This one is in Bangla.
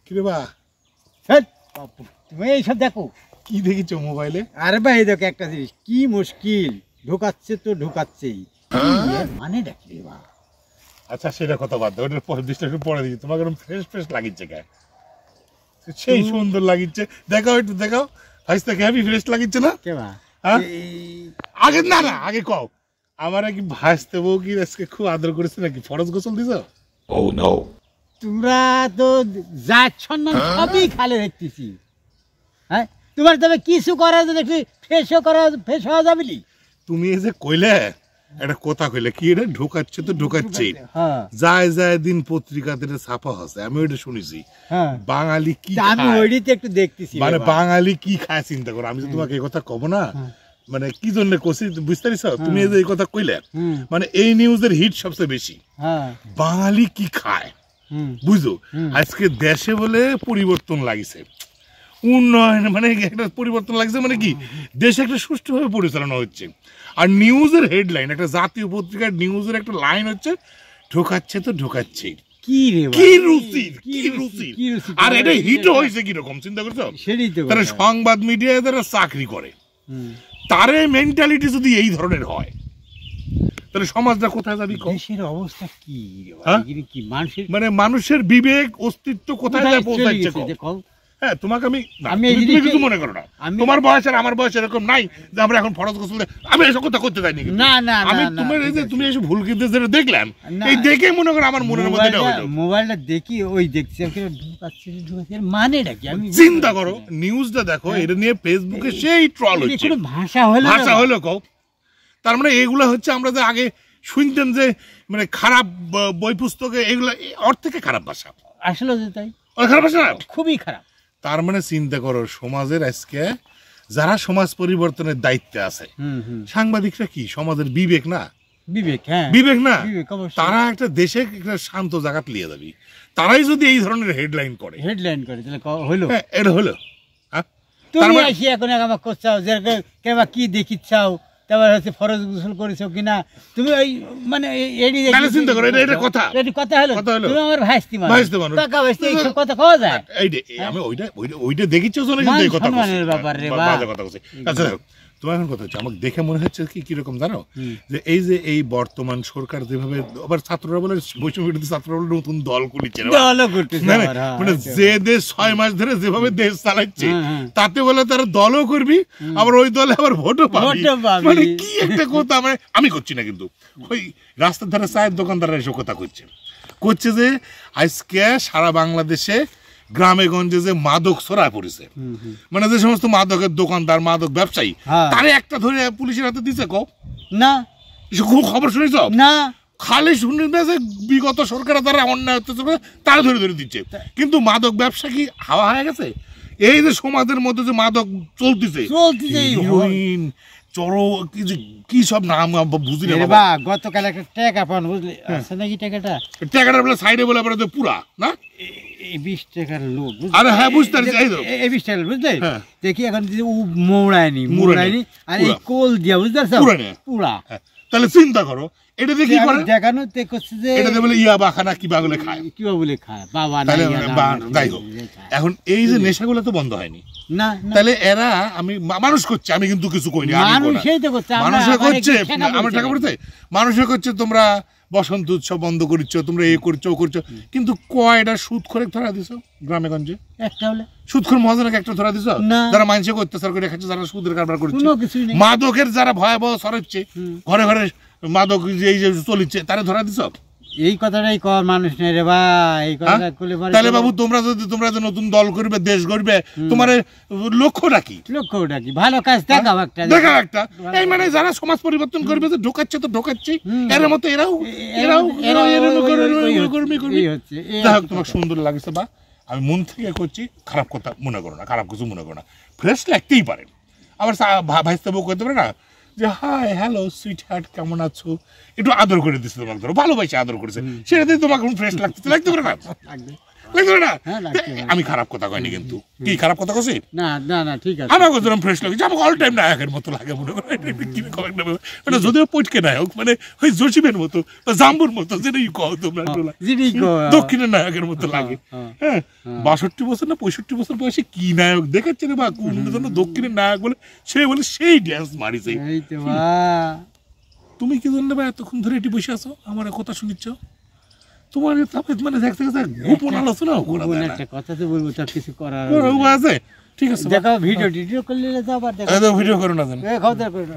কি রে বা তুমি এইসব দেখো কি দেখিছো মোবাইলে? আরে ভাই দেখো একটা জিনিস কি মুশকিল, ঢোকাচ্ছে তো ঢোকাচ্ছেই, মানে দেখি বা। আচ্ছা সেটা কথা বাদ দাও, ওটার পরে দৃষ্টি একটু পরে দিচ্ছি। তোমাকে ফ্রেশ ফ্রেশ লাগিচ্ছে গায়ে, সেই সুন্দর লাগিচ্ছে। দেখাও একটু দেখাও, ভাইস্তাকে হেভি ফ্রেশ লাগিচ্ছে না? কে বা হ্যাঁ আগে না না আগে কও, আমার কি ভাইস্তে বউ কি আজকে খুব আদর করেছে নাকি? ফরজ গোসল দিছো? ও নো, তোমরা তো যাচ্ছ না, সবই খালে দেখতেছি। হ্যাঁ তোমার তবে কিছু করা দেখি ফ্রেশও করা, ফ্রেশ হওয়া যাবে নি। তুমি এই যে কইলে একটা কথা কইলে কি, এটা ঢোকাচ্ছে তো ঢোকাচ্ছে, হ্যাঁ যায় যায় দিন পত্রিকাতে ছাপা হচ্ছে, আমি ওইটা শুনেছি। হ্যাঁ বাঙালি কি আমি খায়, ওইটাতে একটু দেখতেছি, মানে বাঙালি কি খায় চিন্তা করো। আমি তো তোমাকে এই কথা কব না, মানে কি জন্য কইছি বুঝতে পারছো? তুমি এই যে এই কথা কইলে, মানে এই নিউজের হিট সবচেয়ে বেশি। হ্যাঁ বাঙালি কি খায় বুঝো। আজকে দেশে বলে পরিবর্তন লাগিছে, উন্নয়ন মানে একটা পরিবর্তন লাগছে, মানে কি দেশে একটা সুষ্ঠুভাবে পরিচালনা হচ্ছে। আর নিউজের হেডলাইন, একটা জাতীয় পত্রিকার নিউজের একটা লাইন হচ্ছে ঢোকাচ্ছে তো ঢোকাচ্ছে। কি রে কি রুচি, কি রুচি! আর এটা হিট হয়েছে কিরকম চিন্তা করছো? তারা সংবাদ মিডিয়ায় যারা চাকরি করে, তার মেন্টালিটি যদি এই ধরনের হয়, তাহলে সমাজটা কোথায় যাবে? দেশের অবস্থা কি কি মানুষের, মানে মানুষের বিবেক অস্তিত্ব কোথায় যায় পৌঁছাচ্ছে? হ্যাঁ তোমাকে আমি তুমি কিছু মনে করো না, তোমার বয়স আর আমার বয়স এরকম নাই যে আমরা এখন ফরজ গোসল, আমি এসব কথা করতে চাইনি। না না আমি তোমার এই যে তুমি এসব ভুল কিন্তু যেটা দেখলাম, এই দেখে মনে করো আমার মনের মধ্যে এটা হলো। মোবাইলটা দেখি ওই দেখছি মানেটা কি আমি চিন্তা করো, নিউজটা দেখো, এটা নিয়ে ফেসবুকে সেই ট্রল হচ্ছে। কোনো ভাষা হলো কও, তার মানে এগুলা হচ্ছে আমরা যে আগে শুনতাম যে মানে খারাপ বই পুস্তকে, এগুলা ওর থেকে খারাপ ভাষা। আসলে তাই খারাপ ভাষা না, খুবই খারাপ। তার মানে চিন্তা করো, সমাজের আজকে যারা সমাজ পরিবর্তনের দায়িত্বে আছে, সাংবাদিকরা কি সমাজের বিবেক না? বিবেক, হ্যাঁ বিবেক না, তারা একটা দেশে একটা শান্ত জায়গা লিয়ে যাবে। তারাই যদি এই ধরনের হেডলাইন করে তাহলে হলো, এটা হলো। তুমি আসি এখন আমাকে করছাও যে কেবা কি দেখিচ্ছাও, তারপর হচ্ছে ফরজ গোসল করেছো কিনা তুমি, ওই মানে চিন্তা করো, এটা কথা কথা হলো, তুমি আমার ভাইস্তি মানুষ, কাকা ভাইস্তি এইসব কথা কওয়া যায়? আমি ওইটা দেখিচ্ছি, এই কথা ব্যাপার রে কথা বলছি। আচ্ছা তোমার এখন কথা হচ্ছে, আমাকে দেখে মনে হচ্ছে কি কিরকম জানো, যে এই যে এই বর্তমান সরকার যেভাবে, আবার ছাত্ররা বলে বৈষম্য ছাত্ররা বলে নতুন দল খুলিচ্ছে, মানে যে দেশ 6 মাস ধরে যেভাবে দেশ চালাচ্ছে, তাতে বলে তারা দলও করবি, আবার ওই দলে আবার ভোটও পাবি। মানে কি একটা কথা, মানে আমি করছি না, কিন্তু ওই রাস্তার ধারে চায়ের দোকানদাররা এসব কথা করছে যে আজকে সারা বাংলাদেশে গ্রামে গঞ্জে যে মাদক ছড়ায় পড়েছে, মানে যে সমস্ত মাদকের দোকানদার, মাদক ব্যবসায়ী, তারে একটা ধরে পুলিশের হাতে দিছে। কও না, খবর শুনেছ না? খালি শুনে যে বিগত সরকারের দ্বারা অন্যায় অত্যাচার করে তারা ধরে ধরে দিচ্ছে, কিন্তু মাদক ব্যবসা কি হাওয়া হয়ে গেছে? এই যে সমাজের মধ্যে যে মাদক চলতেছে, হিরোইন, চড়ো, কি সব নাম বুঝি না বাবা। গতকাল একটা টাকা পান, বুঝলি আছে নাকি? টাকাটা বলে সাইডে বলে পুরা না, 20 টাকার লোক। আরে হ্যাঁ বুঝতে পারছি, 20 টাকার, বুঝলে? দেখি এখন মোড়ায়নি আর এই কোল দিয়া, বুঝতে পারছো, পুরা। তাহলে চিন্তা করো, এটা দেখি দেখানো করছে যে এটা বলে ইয়াবা খানা কিবা বলে খায়, বাবা। যাই হোক, এখন এই যে নেশাগুলো তো বন্ধ হয়নি না, তাহলে এরা আমি মানুষ করছে, আমি কিন্তু কিছু কইনি, মানুষে করছে, আমার টাকা পড়ছে, মানুষে করছে তোমরা বসন্ত উৎসব বন্ধ করছো, তোমরা এ করছো ও করছো, কিন্তু কয়টা সুদ করে ধরা দিছো গ্রামে গঞ্জে? একটা হলে সুদখোর মহাজনকে একটা ধরা দিছো, যারা মানুষকে অত্যাচার করে খাচ্ছে, যারা সুদের কারবার করছে, মাদকের যারা ভয়াবহ ছড়াচ্ছে, ঘরে ঘরে মাদক এই যে চলিচ্ছে, তারা ধরা দিছো? এই কথাটাই কর মানুষ নেই রে ভাই, এই কথা কইলে পারে। তাহলে বাবু তোমরা যে নতুন দল করবে, দেশ গড়বে, তোমার লক্ষ্যটা কি? ভালো কাজ দেখাও একটা, এই মানে যারা সমাজ পরিবর্তন করবে, যে ঢোকাচ্ছে তো ঢোকাচ্ছে, এর মতো এরাও হচ্ছে। তোমার সুন্দর লাগছে বা আমি মন থেকে করছি, খারাপ কথা মনে করো না, খারাপ কিছু মনে করো না, ফ্রেশ লাগতেই পারে। আবার ভাইস্তে বউ করতে পারে না যে হাই হ্যালো সুইট হার্ট কেমন আছো, একটু আদর করে দিচ্ছে, তোমাকে ধরো ভালোবাসে আদর করেছে, সেটাতে তোমাকে ফ্রেশ লাগতে পারে না? লাগছে না? হ্যাঁ, লাগছে ভাই। আমি খারাপ কথা কইনি কিন্তু, কি খারাপ কথা কইছি? না না না ঠিক আছে আমাকে যেরকম ফ্রেশ লাগে, আমাকে অল টাইম নায়কের মতো লাগে মনে করে, কি রকম একটা ব্যাপার। মানে যদিও পটকে নায়ক, মানে ওই জসিমের মতো বা জাম্বুর মতো, যেটাই কও তোমরা টোলা, যিনি কও, দক্ষিণের নায়কের মতো লাগে। হ্যাঁ, 62 বছর না 65 বছর বয়সে কি নায়ক দেখাচ্ছে রে বা, কোন জন্য দক্ষিণের নায়ক বলে সে বলে সেই ড্যান্স মারিছে। এই তো বা তুমি কি জন্য ভাই এতক্ষণ ধরে এটি বসে আছো, আমার কথা শুনিচ্ছ? তোমার মানে দেখতে গোপন আলোচনা গোপন একটা কথা তো বলবো, তার কিছু করার আছে। ঠিক আছে, দেখো ভিডিও করলে তো আবার দেখো ভিডিও করো না জানো। খাওয়া দাওয়া করে না